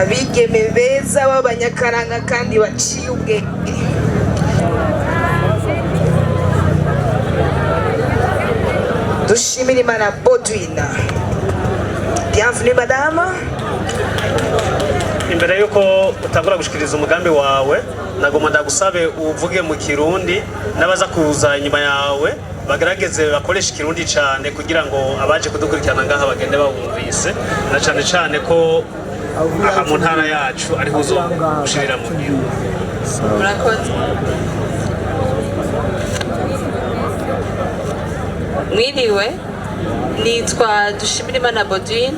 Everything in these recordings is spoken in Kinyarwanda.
abigeme beza b'abanyakaranga kandi baciye ubwenge. Dushimire Imana Bodwina. Bienvenue madame. Imbere yuko utangura gushikiriza umugambi wawe nagomba ndagusabe uvuge mu Kirundi n'abaza kuza inyuma yawe bagerageze bakoresha Kirundi cyane kugira ngo abaje kudukurikirana ngaha bagende bawumvise na cyane ko aha mu ntara yacu ari huzo gushirira mu gihe. Murakoze. Mwiriwe, nitwa Dushimire Imana Bodwin,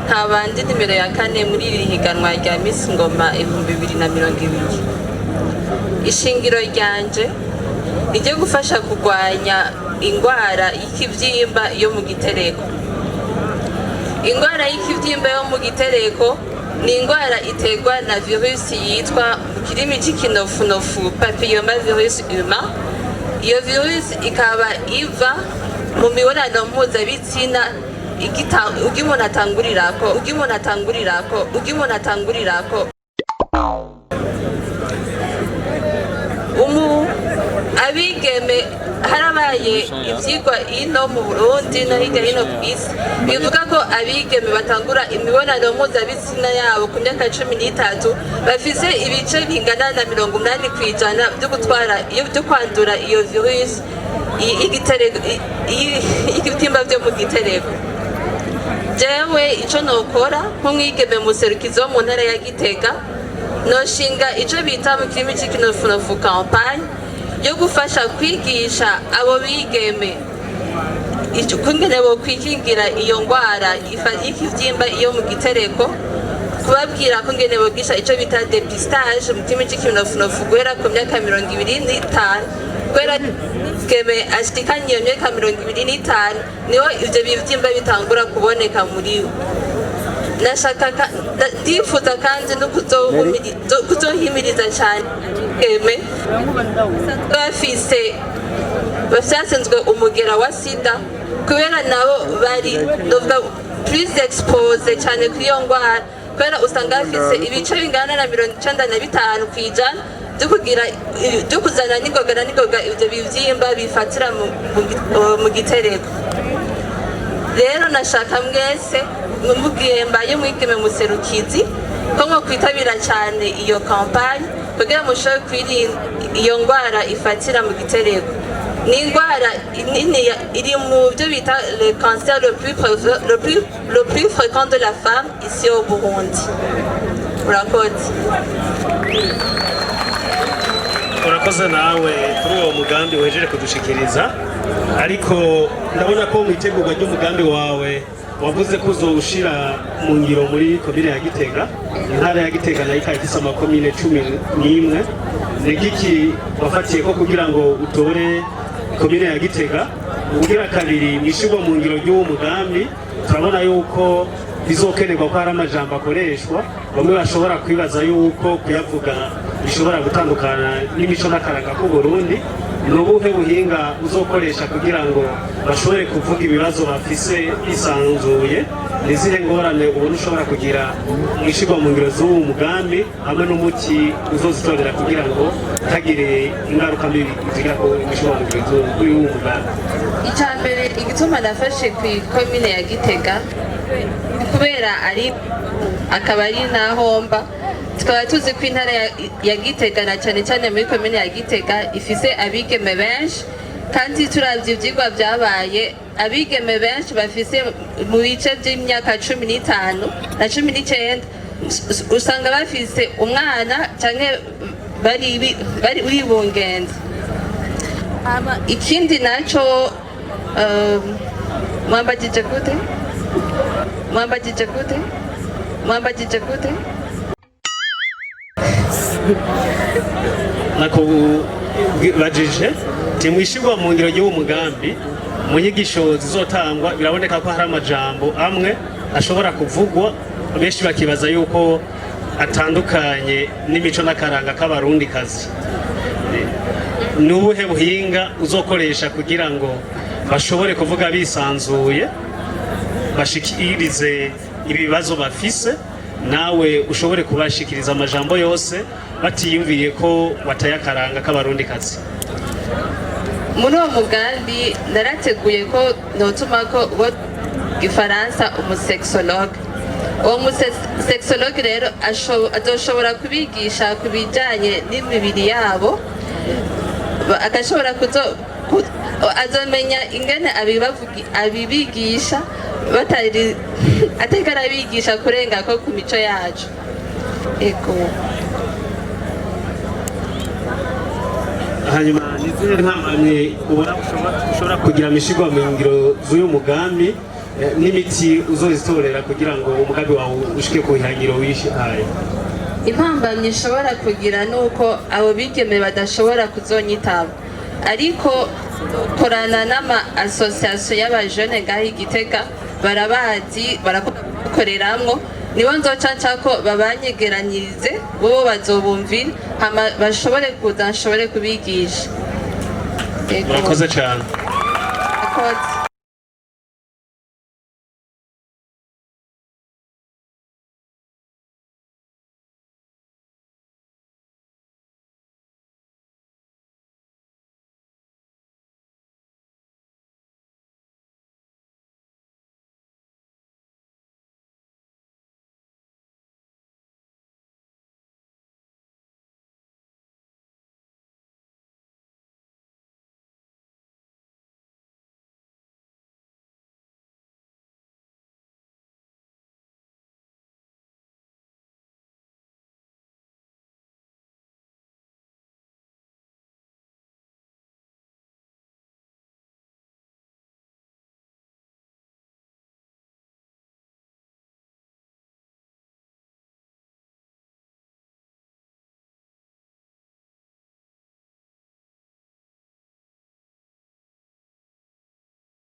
nkaba ndi nimero ya 4 muri iri higanwa rya Miss Ngoma 2020. Ishingiro ryanje rijye gufasha kurwanya ingwara y'ikivyimba yo mu gitereko. Ingwara y'ikivyimba yo mu gitereko ni ingwara iterwa na virusi yitwa mu kirimi c'ikinofunofu papillomavirus humain. Iyo virusi ikaba iva mu mibonano mpuzabitsina umuntu atangurirako abigeme harabaye ivyigwa ino mu Burundi no hirya hino ku isi bivuga ko abigeme batangura imibonano mpuzabitsina yabo ku myaka 13 bafise ibice bingana na 80% byo kwandura iyo virusi igitimba byo mu gitereko. Jewe ico nokora nk'umwigeme muserukizo mu ntara ya Gitega noshinga ico bita mu kirimi c'ikinofunofu campagne yo gufasha kwigisha abo bigeme kungene bo kwikingira iyo ngwara y'ikivyimba iyo mu gitereko, kubabwira ko ngene bogisha ico bita depistage mu kirimi c'ikinofunofu guhera ku myaka 25 kwera geme ashikanye myaka 25 niho ivyo bivyimba bitangura kuboneka muri nashaka ndifuza kandi no kuzohimiriza cyane geme bafise basanzwe umugera wa sida kubera nabo bari plus expose cyane kuri iyo ngwara kubera usanga bafise ibice bingana na 95 kwijana byo kuzana n'ingoga ivyo bivyimba bifatira mu gitereko. Rero nashaka mwese mubwiye mbaye mwigeme muserukizi ko mwo kwitabira cyane iyo campagne kugira mushobore kwirinda iyo ngwara ifatira mu gitereko. Ni ingwara iri mu byo bita le cancer le plus fréquent de la femme ici au Burundi. Murakoze. Urakoze nawe kuri uwo mugambi wejeje kudushikiriza, ariko ndabona ko mwitegurwa ry'umugambi wawe wavuze ko uzoshira mu ngiro muri komine ya Gitega. Intara ya Gitega nayo ikafise amakomine 11. Negiki wafatiye ko kugira ngo utore komine ya Gitega ugira kabiri mwishirwa mu ngiro ry'uwo mugambi. Turabona yuko bizokenerwa ko hari amajambo akoreshwa, bamwe bashobora kwibaza yuko kuyavuga bishobora gutandukana n'imico n'akaranga k'u Burundi. Nubuhe buhinga uzokoresha kugira ngo bashobore kuvuga ibibazo bafise bisanzuye, nizihe ngorane ubona ushobora kugira mwishirwa mu ngiro z'uwo mugambi hamwe n'umuti uzozitorera kugira ngo tagire ingaruka mbi zigira ko mwishirwa mu ngiro z'uwo mugambi? Icambere igituma nafashe ku komine ya Gitega kubera akaba ari nahomba tukaba tuzi ko intara ya Gitega na cyane muri komine ya Gitega ifise abigeme benshi, kandi turavye ivyigwa byabaye abigeme benshi bafise mu bice by'imyaka 15 na 19 usanga bafise umwana canke bari uribungenze. Ikindi naco mwambajije gute nako bajije timwishirwa mu ngiro y'uwo mugambi. Mu nyigisho zizotangwa biraboneka ko hari amajambo amwe ashobora kuvugwa benshi bakibaza yuko atandukanye n'imico n'akaranga k'abarundi kazi. Nubuhe buhinga uzokoresha kugira ngo bashobore kuvuga bisanzuye bashikirize ibibazo bafise nawe ushobore kubashikiriza amajambo yose batiyumviriye ko wataye akaranga k'abarundi kazi. Muri uwo mugambi narateguye ko notuma ko uwo gifaransa umusexologue. Uwo musexologue rero azoshobora kubigisha ku bijanye n'imibiri yabo, agashobora azomenya ingene abibigisha atari arabigisha kurenga ko ku mico yacu. Ego. Hanyuma nizere ntamanye ubona ushobora kugira amashigwa mu ngiro z'uyu mugambi n'imiti uzozitorera kugira ngo umugambi wawe ushike ku ihangiro wishaye. Impambamye ishobora kugira nuko abo bigeme badashobora kuzonyitaba, ariko korana n'ama association y'abajene ngaho Igitega barabazi barakoreramwo, nibo nzoca ko babanyegeranyirize bo bazobumvira hama bashobore kuza nshobore kubigisha. Murakoze cyane. Murakoze.